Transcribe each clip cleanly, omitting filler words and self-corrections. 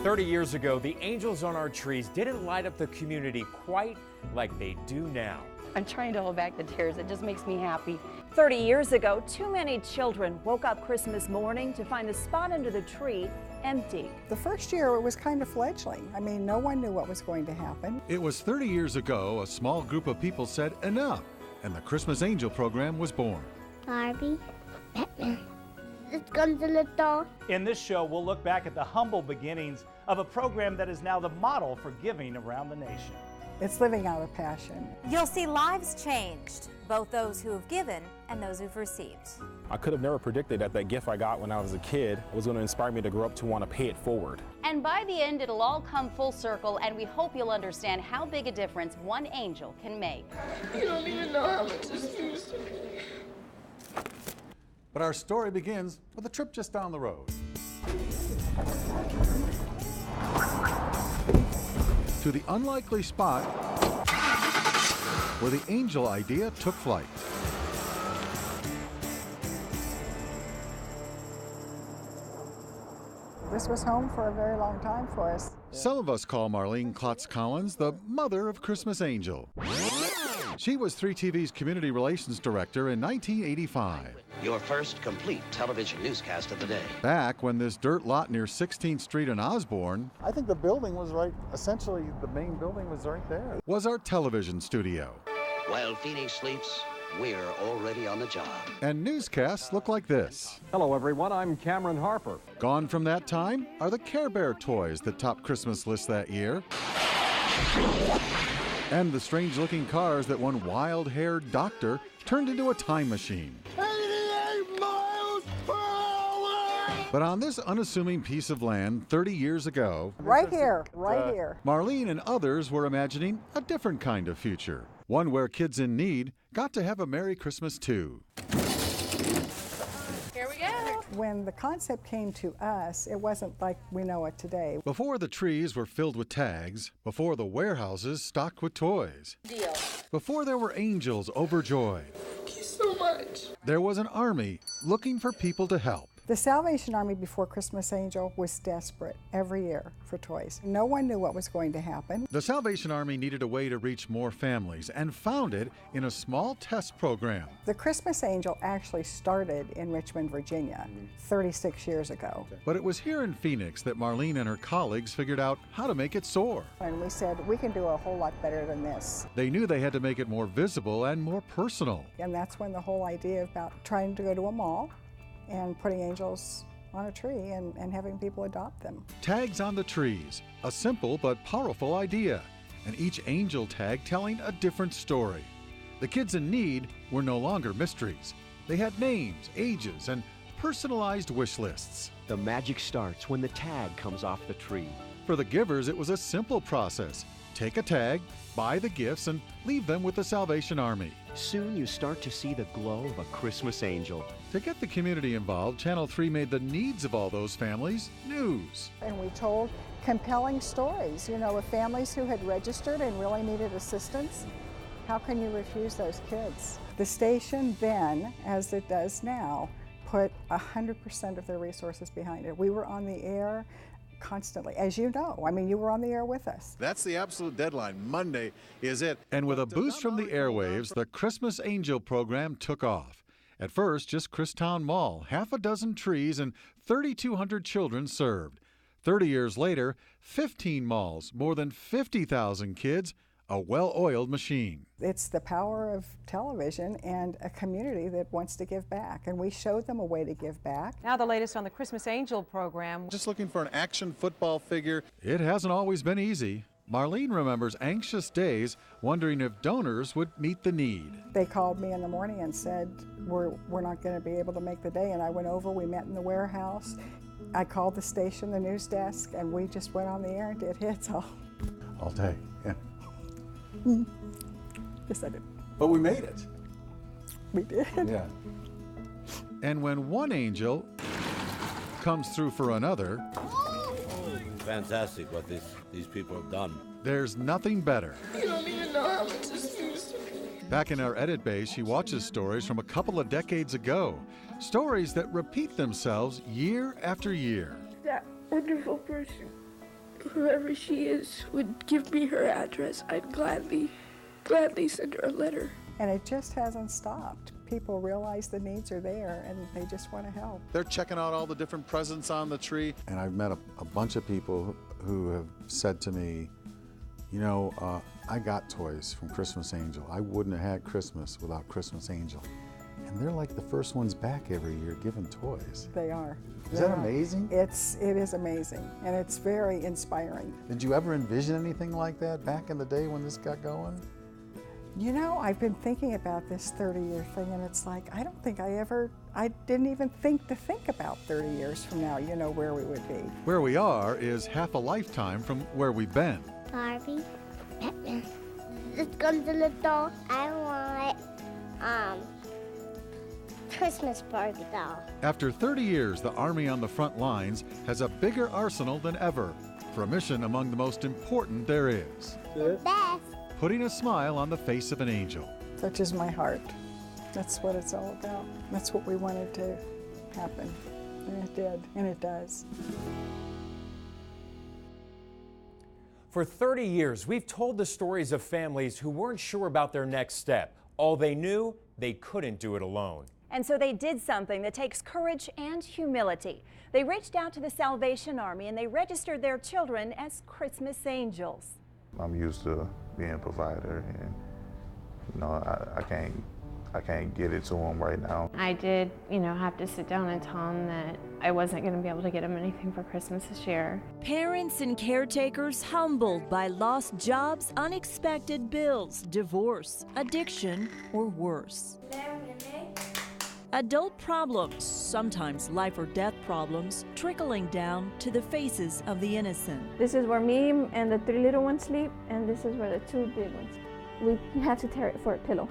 30 years ago, the angels on our trees didn't light up the community quite like they do now. I'm trying to hold back the tears. It just makes me happy. 30 years ago, too many children woke up Christmas morning to find the spot under the tree empty. The first year it was kind of fledgling. I mean, no one knew what was going to happen. It was 30 years ago a small group of people said enough, and the Christmas Angel program was born. Barbie, Batman. It's going to the doll. In this show, we'll look back at the humble beginnings of a program that is now the model for giving around the nation. It's living out a passion. You'll see lives changed, both those who have given and those who've received. I could have never predicted that that gift I got when I was a kid was going to inspire me to grow up to want to pay it forward. And by the end, it'll all come full circle, and we hope you'll understand how big a difference one angel can make. You don't even know how much this means to me. But our story begins with a trip just down the road. To the unlikely spot where the angel idea took flight. This was home for a very long time for us. Some of us call Marlene Klotz Collins the mother of Christmas Angel. She was 3TV's Community Relations Director in 1985. Your first complete television newscast of the day. Back when this dirt lot near 16th Street in Osborne, I think the building was right, essentially the main building was right there, was our television studio. While Phoenix sleeps, we're already on the job. And newscasts look like this. Hello everyone, I'm Cameron Harper. Gone from that time are the Care Bear toys that topped Christmas lists that year. And the strange-looking cars that one wild-haired doctor turned into a time machine. 88 miles per hour! But on this unassuming piece of land 30 years ago, right here, Marlene and others were imagining a different kind of future. One where kids in need got to have a Merry Christmas too. Here we go. When the concept came to us, it wasn't like we know it today. Before the trees were filled with tags, before the warehouses stocked with toys, Deal. before there were angels overjoyed, Thank you so much. there was an army looking for people to help. The Salvation Army before Christmas Angel was desperate every year for toys. No one knew what was going to happen. The Salvation Army needed a way to reach more families and found it in a small test program. The Christmas Angel actually started in Richmond, Virginia, 36 years ago. But it was here in Phoenix that Marlene and her colleagues figured out how to make it soar. And we said, we can do a whole lot better than this. They knew they had to make it more visible and more personal. And that's when the whole idea about trying to go to a mall and putting angels on a tree and having people adopt them. Tags on the trees, a simple but powerful idea, and each angel tag telling a different story. The kids in need were no longer mysteries. They had names, ages, and personalized wish lists. The magic starts when the tag comes off the tree. For the givers, it was a simple process. Take a tag, buy the gifts, and leave them with the Salvation Army. Soon you start to see the glow of a Christmas angel. To get the community involved, Channel 3 made the needs of all those families news. And we told compelling stories, of families who had registered and really needed assistance. How can you refuse those kids? The station then, as it does now, put 100% of their resources behind it. We were on the air constantly, as you know. I mean, you were on the air with us. That's the absolute deadline. Monday is it. And with a boost from the airwaves, the Christmas Angel program took off. At first, just Christown Mall, half a dozen trees, and 3,200 children served. 30 years later, 15 malls, more than 50,000 kids, a well-oiled machine. It's the power of television and a community that wants to give back, and we showed them a way to give back. Now the latest on the Christmas Angel program. Just looking for an action football figure. It hasn't always been easy. Marlene remembers anxious days wondering if donors would meet the need. They called me in the morning and said, we're not going to be able to make the day, and I went over, we met in the warehouse. I called the station, the news desk, and we just went on the air and did hits all day, yeah. Yes, I did. But we made it. We did. Yeah. And when one angel comes through for another, fantastic what these people have done. There's nothing better. You don't even know how much this means to me. Back in our edit bay, she watches stories from a couple of decades ago. Stories that repeat themselves year after year. That wonderful person whoever she is would give me her address, I'd gladly send her a letter. And it just hasn't stopped. People realize the needs are there and they just want to help. They're checking out all the different presents on the tree. And I've met a bunch of people who have said to me, you know, I got toys from Christmas Angel. I wouldn't have had Christmas without Christmas Angel. And they're like the first ones back every year giving toys. They are. Is that amazing? It is amazing, and it's very inspiring. Did you ever envision anything like that back in the day when this got going? You know, I've been thinking about this 30-year thing, and it's like, I don't think I didn't even think about 30 years from now, you know, where we would be. Where we are is half a lifetime from where we've been. Barbie, Batman. Let's go to the doll. I want Christmas Barbie doll. After 30 years, the Army on the front lines has a bigger arsenal than ever for a mission among the most important there is. The best. Putting a smile on the face of an angel. Touches my heart. That's what it's all about. That's what we wanted to happen. And it did, and it does. For 30 years, we've told the stories of families who weren't sure about their next step. All they knew, they couldn't do it alone. And so they did something that takes courage and humility. They reached out to the Salvation Army and they registered their children as Christmas angels. I'm used to being a provider, and you know, I can't get it to them right now. I did, you know, have to sit down and tell them that I wasn't going to be able to get them anything for Christmas this year. Parents and caretakers humbled by lost jobs, unexpected bills, divorce, addiction, or worse. Adult problems, sometimes life or death problems, trickling down to the faces of the innocent. This is where me and the 3 little ones sleep, and this is where the 2 big ones. We have to tear it for a pillow.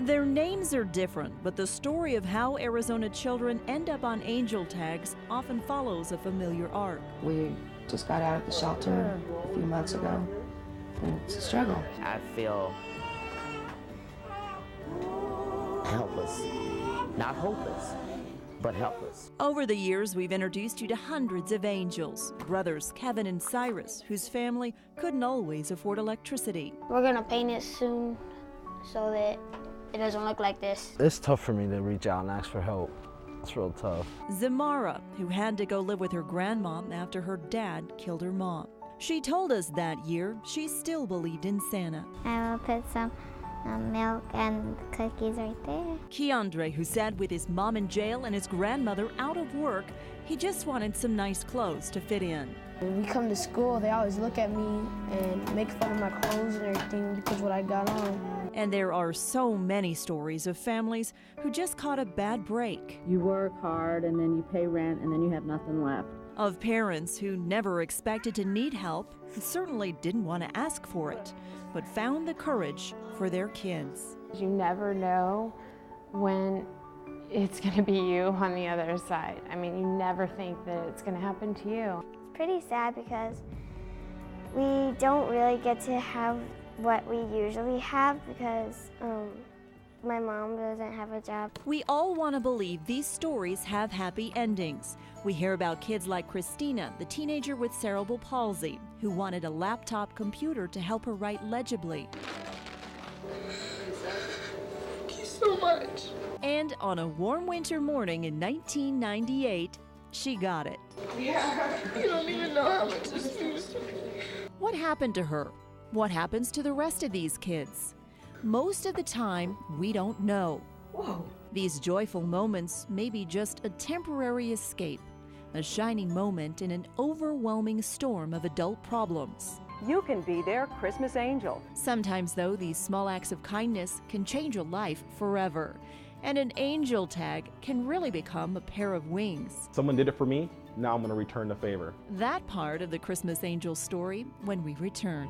Their names are different, but the story of how Arizona children end up on angel tags often follows a familiar arc. We just got out of the shelter a few months ago, and it's a struggle. I feel helpless. Not hopeless, but helpless. Over the years, we've introduced you to hundreds of angels. Brothers Kevin and Cyrus, whose family couldn't always afford electricity. We're gonna paint it soon so that it doesn't look like this. It's tough for me to reach out and ask for help. It's real tough. Zamara, who had to go live with her grandma after her dad killed her mom. She told us that year she still believed in Santa. I will put some milk and cookies right there. Keandre, who said with his mom in jail and his grandmother out of work, he just wanted some nice clothes to fit in. When we come to school, they always look at me and make fun of my clothes and everything because what I got on. And there are so many stories of families who just caught a bad break. You work hard and then you pay rent and then you have nothing left. Of parents who never expected to need help and certainly didn't want to ask for it, but found the courage for their kids. You never know when it's going to be you on the other side. I mean, you never think that it's going to happen to you. It's pretty sad because we don't really get to have what we usually have because my mom doesn't have a job. We all want to believe these stories have happy endings. We hear about kids like Christina, the teenager with cerebral palsy, who wanted a laptop computer to help her write legibly. Thank you so much. And on a warm winter morning in 1998, she got it. Yeah, you don't even know how much this means to me. What happened to her? What happens to the rest of these kids? Most of the time, we don't know. Whoa. These joyful moments may be just a temporary escape, a shining moment in an overwhelming storm of adult problems. You can be their Christmas angel. Sometimes, though, these small acts of kindness can change a life forever. And an angel tag can really become a pair of wings. Someone did it for me, now I'm going to return the favor. That part of the Christmas angel story when we return.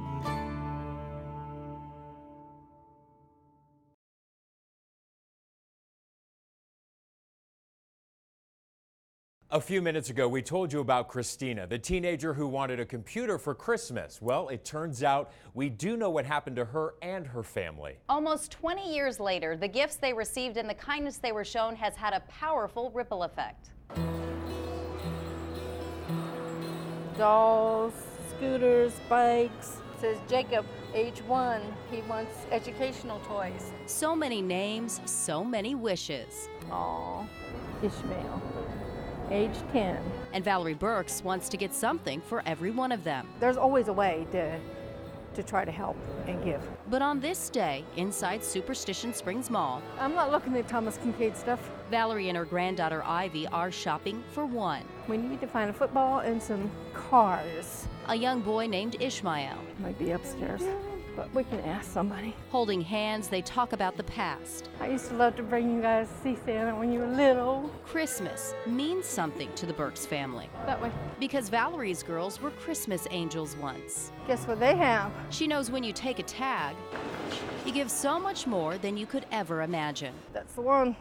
A few minutes ago, we told you about Christina, the teenager who wanted a computer for Christmas. Well, it turns out we do know what happened to her and her family. Almost 20 years later, the gifts they received and the kindness they were shown has had a powerful ripple effect. Dolls, scooters, bikes. It says Jacob, age 1. He wants educational toys. So many names, so many wishes. Aw, Ishmael, age 10. And Valerie Burks wants to get something for every one of them. There's always a way to try to help and give. But on this day, inside Superstition Springs Mall, I'm not looking at Thomas Kincaid stuff. Valerie and her granddaughter Ivy are shopping for one. We need to find a football and some cars. A young boy named Ishmael. Might be upstairs, but we can ask somebody. Holding hands, they talk about the past. I used to love to bring you guys to see Santa when you were little. Christmas means something to the Burks family. That way. Because Valerie's girls were Christmas angels once. Guess what they have? She knows when you take a tag, you give so much more than you could ever imagine. That's the one.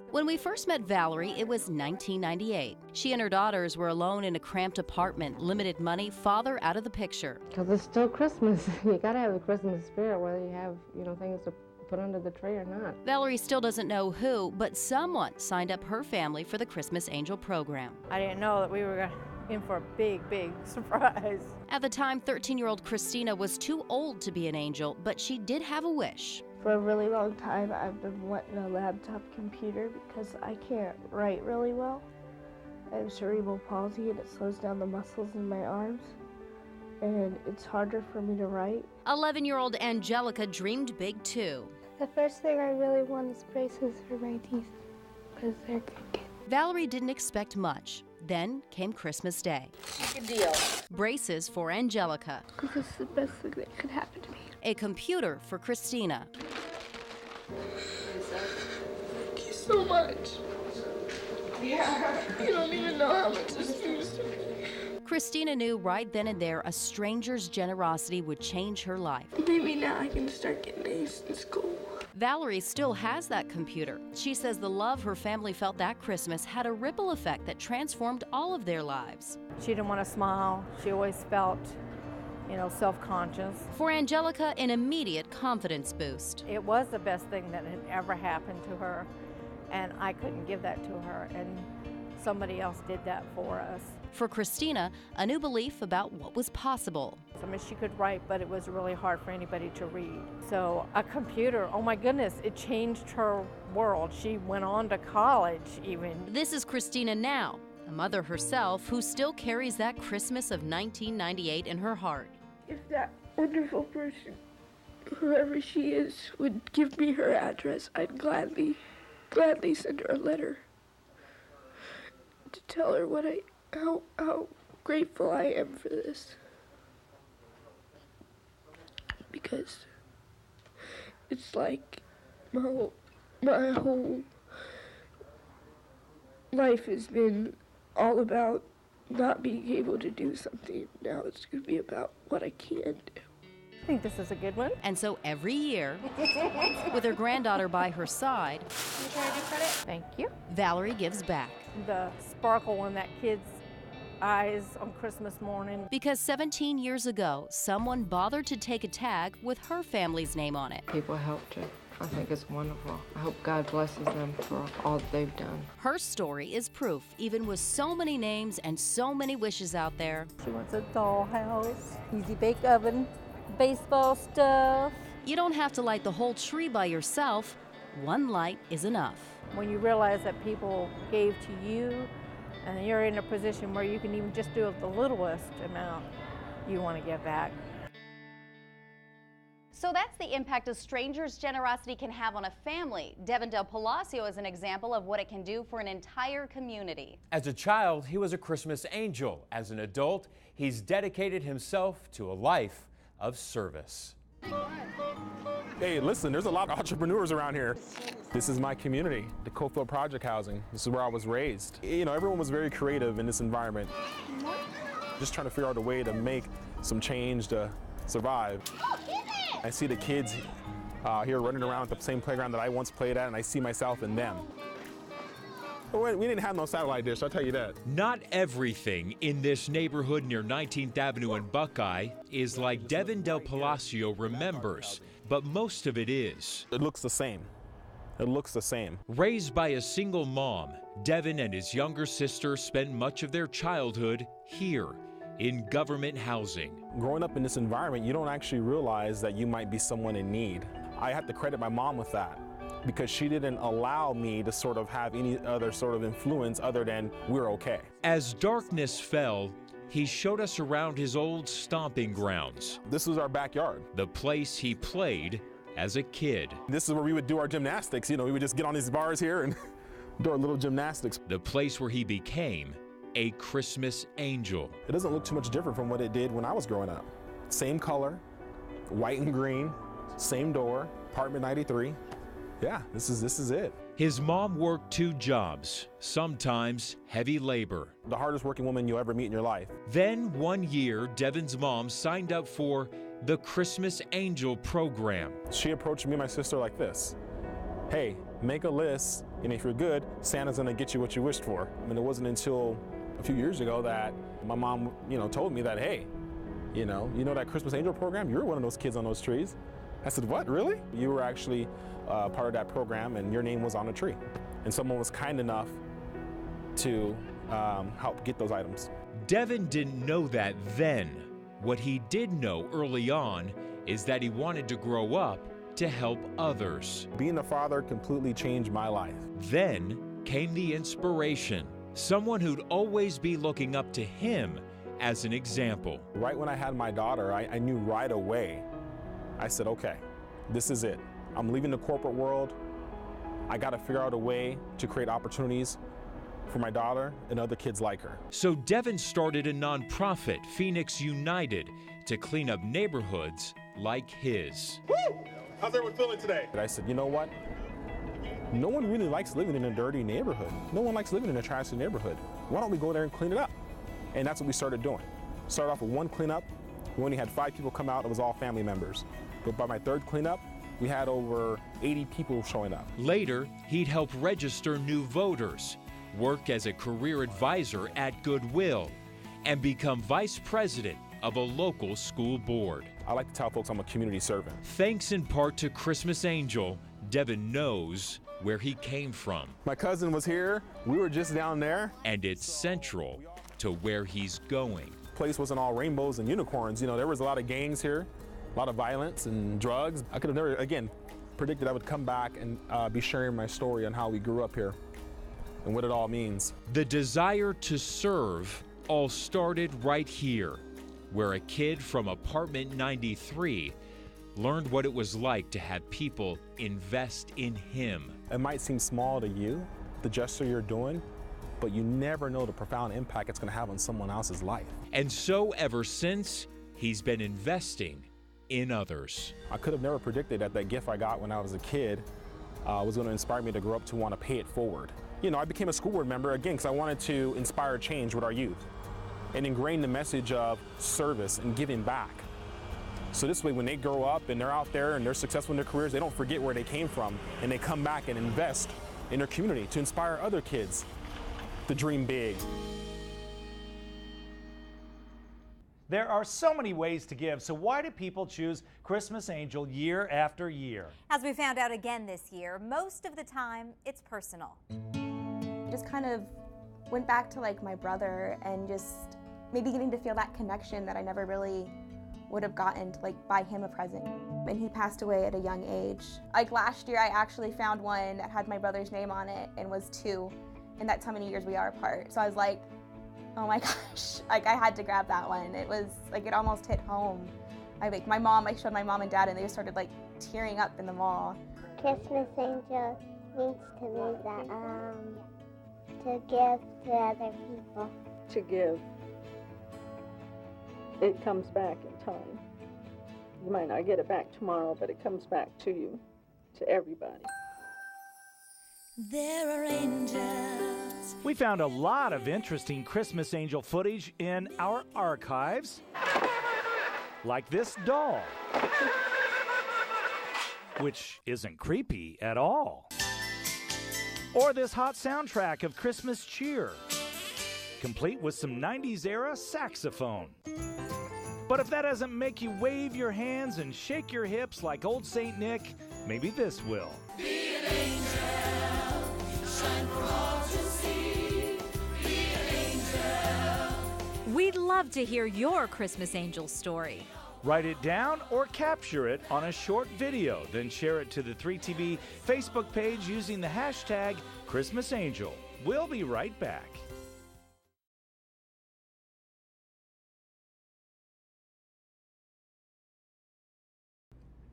When we first met Valerie, it was 1998. She and her daughters were alone in a cramped apartment, limited money, father out of the picture. Because it's still Christmas. You gotta have the Christmas spirit, whether you have, things to put under the tree or not. Valerie still doesn't know who, but someone signed up her family for the Christmas Angel program. I didn't know that we were in for a big, big surprise. At the time, 13-year-old Christina was too old to be an angel, but she did have a wish. For a really long time, I've been wanting a laptop computer because I can't write really well. I have cerebral palsy and it slows down the muscles in my arms, and it's harder for me to write. 11-year-old Angelica dreamed big too. The first thing I really want is braces for my teeth because they're crooked. Valerie didn't expect much. Then came Christmas Day. Good deal. Braces for Angelica. This is the best thing that could happen to me. A computer for Christina. Thank you so much. Yeah, you don't even know how much this means to me. Christina knew right then and there a stranger's generosity would change her life. Maybe now I can start getting A's in school. Valerie still has that computer. She says the love her family felt that Christmas had a ripple effect that transformed all of their lives. She didn't want to smile. She always felt, self-conscious. For Angelica, an immediate confidence boost. It was the best thing that had ever happened to her, and I couldn't give that to her, and somebody else did that for us. For Christina, a new belief about what was possible. She could write, but it was really hard for anybody to read. So a computer, oh my goodness, it changed her world. She went on to college even. This is Christina now, a mother herself who still carries that Christmas of 1998 in her heart. If that wonderful person, whoever she is, would give me her address, I'd gladly send her a letter to tell her how grateful I am for this. Because it's like my whole life has been all about not being able to do something. Now it's going to be about what I can do. I think this is a good one. And so every year, with her granddaughter by her side, You trying to do credit? Thank you. Valerie gives back. The sparkle in that kid's eyes on Christmas morning. Because 17 years ago, someone bothered to take a tag with her family's name on it. People helped her. I think it's wonderful. I hope God blesses them for all that they've done. Her story is proof, even with so many names and so many wishes out there. She wants a dollhouse, easy bake oven, baseball stuff. You don't have to light the whole tree by yourself. One light is enough. When you realize that people gave to you, and you're in a position where you can even just do the littlest amount, you want to give back. So that's the impact a stranger's generosity can have on a family. Devin Del Palacio is an example of what it can do for an entire community. As a child, he was a Christmas angel. As an adult, he's dedicated himself to a life of service. Hey, listen, there's a lot of entrepreneurs around here. This is my community, the Cofield Project Housing. This is where I was raised. Everyone was very creative in this environment. Just trying to figure out a way to make some change to survive. I see the kids here running around at the same playground that I once played at, and I see myself in them. We didn't have no satellite dish, I'll tell you that. Not everything in this neighborhood near 19th Avenue and Buckeye is like Devin Del Palacio remembers, but most of it is. It looks the same. It looks the same. Raised by a single mom, Devin and his younger sister spend much of their childhood here. in government housing. Growing up in this environment, you don't actually realize that you might be someone in need. I have to credit my mom with that, because she didn't allow me to sort of have any other sort of influence other than we're okay. As darkness fell, he showed us around his old stomping grounds. This was our backyard. The place he played as a kid. This is where we would do our gymnastics. You know, we would just get on these bars here and do our little gymnastics. The place where he became a Christmas angel. It doesn't look too much different from what it did when I was growing up. Same color, white and green, same door, apartment 93. Yeah, this is it. His mom worked 2 jobs, sometimes heavy labor. The hardest working woman you'll ever meet in your life. Then one year, Devin's mom signed up for the Christmas Angel program. She approached me and my sister like this. Hey, make a list, and if you're good, Santa's gonna get you what you wished for. And it wasn't until a few years ago that my mom, told me that, hey, you know that Christmas Angel program? You're one of those kids on those trees. I said, what, really? You were actually part of that program, and your name was on a tree. And someone was kind enough to help get those items. Devin didn't know that then. What he did know early on is that he wanted to grow up to help others. Being a father completely changed my life. Then came the inspiration, someone who'd always be looking up to him as an example. Right when I had my daughter, I knew right away. I said, okay, this is it. I'm leaving the corporate world. I got to figure out a way to create opportunities for my daughter and other kids like her. So Devin started a nonprofit, Phoenix United, to clean up neighborhoods like his. Woo! How's everyone feeling today? And I said, you know what? No one really likes living in a dirty neighborhood. No one likes living in a trashy neighborhood. Why don't we go there and clean it up? And that's what we started doing. Started off with 1 cleanup. We only had 5 people come out. It was all family members. But by my 3rd cleanup, we had over 80 people showing up. Later, he'd help register new voters, work as a career advisor at Goodwill, and become vice president of a local school board. I like to tell folks I'm a community servant. Thanks in part to Christmas Angel, Devin knows where he came from. My cousin was here. We were just down there. And it's central to where he's going. The place wasn't all rainbows and unicorns. There was a lot of gangs here, a lot of violence and drugs. I could have never, again, predicted I would come back and be sharing my story on how we grew up here and what it all means. The desire to serve all started right here, where a kid from apartment 93 learned what it was like to have people invest in him. It might seem small to you, the gesture you're doing, but you never know the profound impact it's going to have on someone else's life. And so ever since, he's been investing in others. I could have never predicted that gift I got when I was a kid was going to inspire me to grow up to want to pay it forward. I became a school board member again because I wanted to inspire change with our youth and ingrain the message of service and giving back. So this way, when they grow up and they're out there and they're successful in their careers, they don't forget where they came from, and they come back and invest in their community to inspire other kids to dream big. There are so many ways to give, so why do people choose Christmas Angel year after year? As we found out again this year, most of the time it's personal. Just kind of went back to my brother and just maybe getting to feel that connection that I never really would have gotten to buy him a present. And he passed away at a young age. Last year I actually found one that had my brother's name on it and was 2, and that's how many years we are apart. So I was like, oh my gosh, I had to grab that one. It was it almost hit home. I showed my mom and dad, and they just started tearing up in the mall. Christmas Angel means to me that to give to other people. To give. It comes back in time. You might not get it back tomorrow, but it comes back to you, to everybody. There are angels. We found a lot of interesting Christmas Angel footage in our archives, like this doll, which isn't creepy at all, or this hot soundtrack of Christmas cheer, complete with some 90s era saxophone. But if that doesn't make you wave your hands and shake your hips like old Saint Nick, maybe this will. Be an angel, shine for all to see. Be an angel. We'd love love to hear your Christmas Angel story. Write it down or capture it on a short video, then share it to the 3TV Facebook page using the hashtag Christmas Angel. We'll be right back.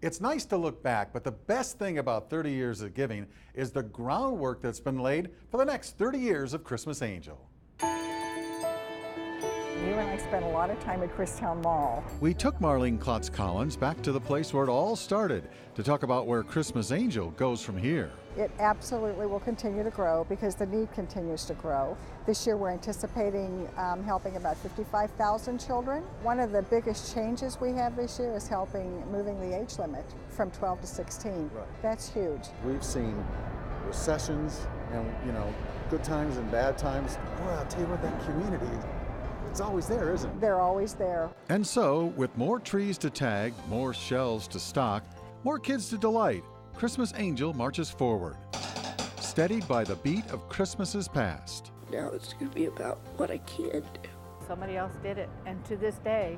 It's nice to look back, but the best thing about 30 years of giving is the groundwork that's been laid for the next 30 years of Christmas Angel. You and I spent a lot of time at Christown Mall. We took Marlene Klotz-Collins back to the place where it all started to talk about where Christmas Angel goes from here. It absolutely will continue to grow because the need continues to grow. This year we're anticipating helping about 55,000 children. One of the biggest changes we have this year is moving the age limit from 12 to 16. Right. That's huge. We've seen recessions and, good times and bad times. Boy, I'll tell you what, that community, it's always there, isn't it? They're always there. And so, with more trees to tag, more shelves to stock, more kids to delight, Christmas Angel marches forward, steadied by the beat of Christmases past. Now it's going to be about what I can do. Somebody else did it, and to this day,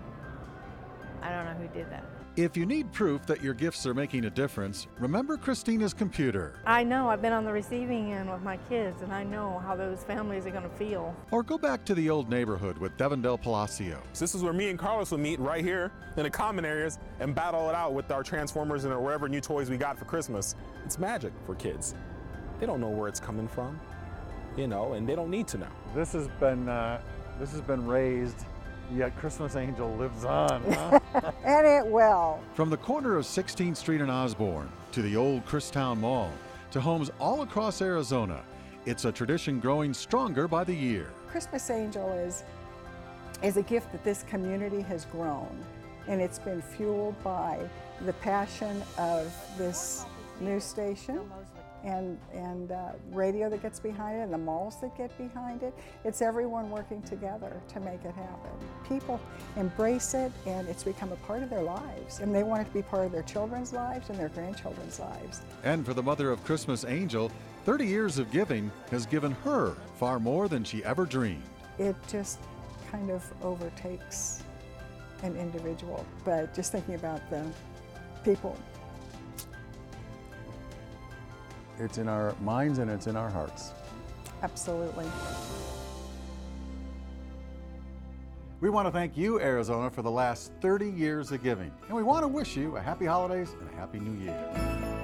I don't know who did that. If you need proof that your gifts are making a difference, remember Christina's computer. I know, I've been on the receiving end with my kids, and I know how those families are going to feel. Or go back to the old neighborhood with Devin Del Palacio. So this is where me and Carlos will meet right here in the common areas and battle it out with our Transformers and whatever new toys we got for Christmas. It's magic for kids. They don't know where it's coming from, and they don't need to know. This has been raised, yet Christmas Angel lives on, huh? And it will. From the corner of 16th Street in Osborne to the old Christown Mall to homes all across Arizona, it's a tradition growing stronger by the year. Christmas Angel is a gift that this community has grown, and it's been fueled by the passion of this news station and radio that gets behind it and the malls that get behind it. It's everyone working together to make it happen. People embrace it, and it's become a part of their lives, and they want it to be part of their children's lives and their grandchildren's lives. And for the mother of Christmas Angel, 30 years of giving has given her far more than she ever dreamed. It just kind of overtakes an individual, but just thinking about the people. It's in our minds and it's in our hearts. Absolutely. We want to thank you, Arizona, for the last 30 years of giving. And we want to wish you a happy holidays and a happy new year.